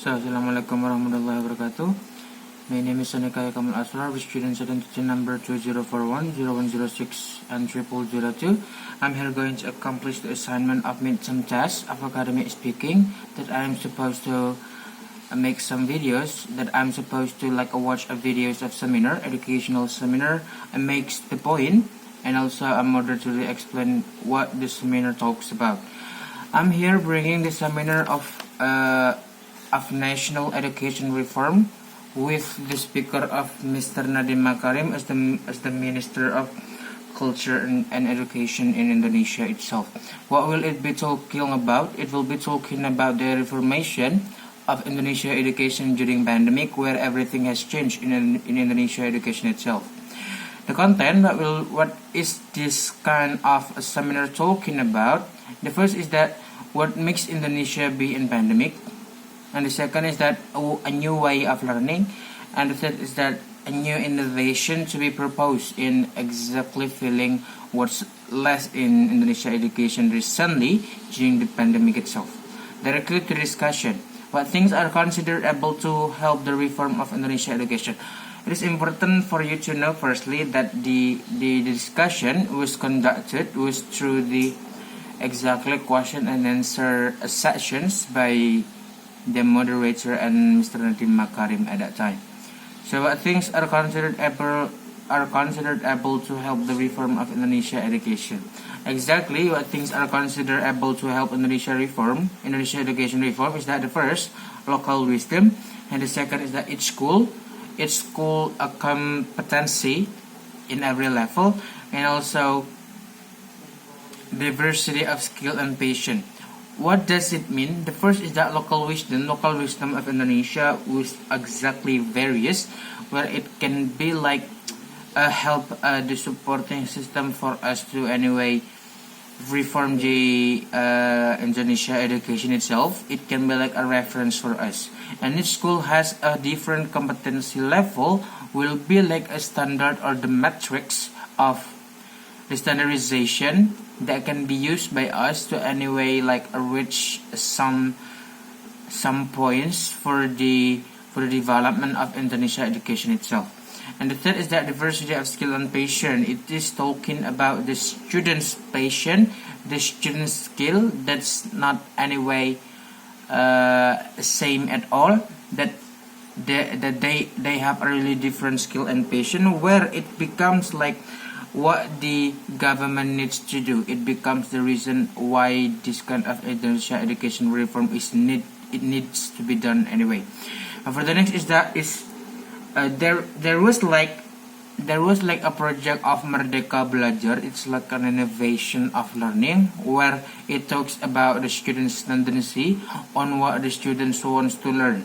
Assalamualaikum warahmatullahi wabarakatuh. My name is Anika Hikamul Asror with student identity number 2041 0106 and 0002. I'm here going to accomplish the assignment of midterm test of academic speaking that I'm supposed to make some videos, that I'm supposed to watch a videos of seminar, educational seminar, and makes the point, and also I'm ordered to explain what the seminar talks about. I'm here bringing the seminar of national education reform with the speaker of Mr. Nadiem Makarim as the Minister of Culture and Education in Indonesia itself. What will it be talking about? It will be talking about the reformation of Indonesia education during pandemic, where everything has changed in Indonesia education itself. The content, what is this kind of a seminar talking about? The first is that what makes Indonesia be in pandemic, and the second is that a new way of learning, and the third is that a new innovation to be proposed in exactly filling what's less in Indonesia education recently during the pandemic itself. Directly to discussion, what things are considered able to help the reform of Indonesia education. It is important for you to know firstly that the discussion was conducted was through the exactly question and answer sessions by the moderator and Mr. Nadiem Makarim at that time. So what things are considered able to help the reform of Indonesia education? Exactly what things are considered able to help Indonesia education reform is that the first, local wisdom, and the second is that each school a competency in every level, and also diversity of skill and passion. What does it mean? The first is that local wisdom of Indonesia was exactly various, where it can be like help the supporting system for us to anyway reform the Indonesia education itself. It can be like a reference for us, and each school has a different competency level, will be like a standard or the metrics of the standardization that can be used by us to anyway reach some points for the development of Indonesia education itself. And the third is that diversity of skill and passion. It is talking about the student's passion, the student's skill that's not anyway same at all, that they have a really different skill and passion, where it becomes like what the government needs to do. It becomes the reason why this kind of Indonesia education reform it needs to be done anyway. And for the next is that there was like a project of Merdeka Belajar. It's like an innovation of learning, where it talks about the students' tendency on what the students wants to learn.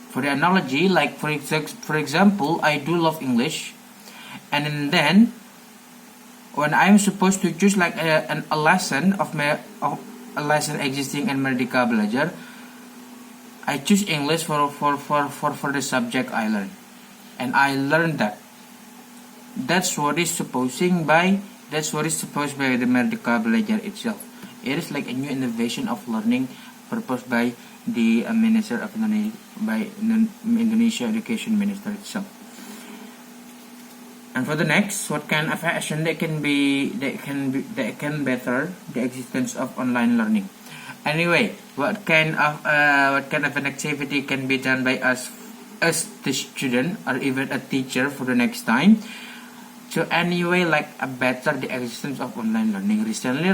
For the analogy, like for example, I do love English, and then when I'm supposed to choose like a lesson of a lesson existing in Merdeka Belajar, I choose English for the subject I learn, and I learned that. That's what is supposed by the Merdeka Belajar itself. It is like a new innovation of learning proposed by the Minister of Indonesia Education Minister itself. And for the next, what kind of action that can better the existence of online learning? Anyway, what kind of an activity can be done by us as the student or even a teacher for the next time to anyway better the existence of online learning? Recently,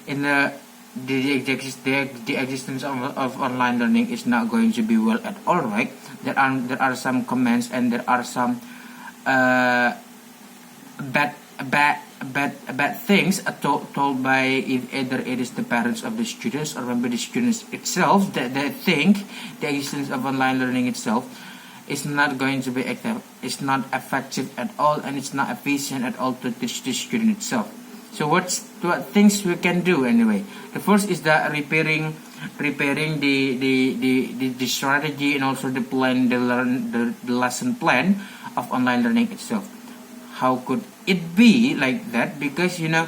in the existence of online learning is not going to be well at all, right? There are some comments, and there are some bad things told by either it is the parents of the students or maybe the students itself, that they think the existence of online learning itself is not going to be active, it's not effective at all, and it's not efficient at all to teach the student itself. So what things we can do anyway? The first is that repairing the strategy, and also the lesson plan of online learning itself. How could it be like that? Because a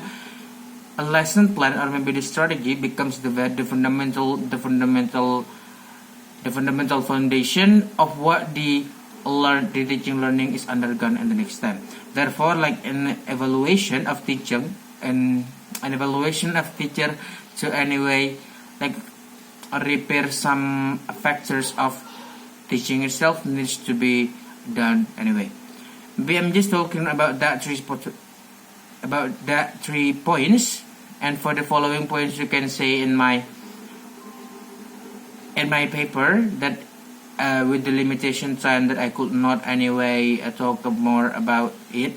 lesson plan or maybe the strategy becomes the fundamental the fundamental foundation of what the teaching learning is undergone in the next time. Therefore, like an evaluation of teaching and an evaluation of teacher to anyway like repair some factors of teaching itself needs to be done anyway. But I'm just talking about that three points, and for the following points you can say in my paper that with the limitation time that I could not anyway talk more about it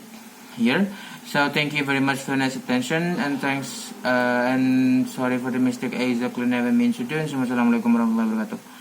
here. So thank you very much for your nice attention, and thanks and sorry for the mistake I exactly never meant to do. Assalamualaikum warahmatullahi wabarakatuh.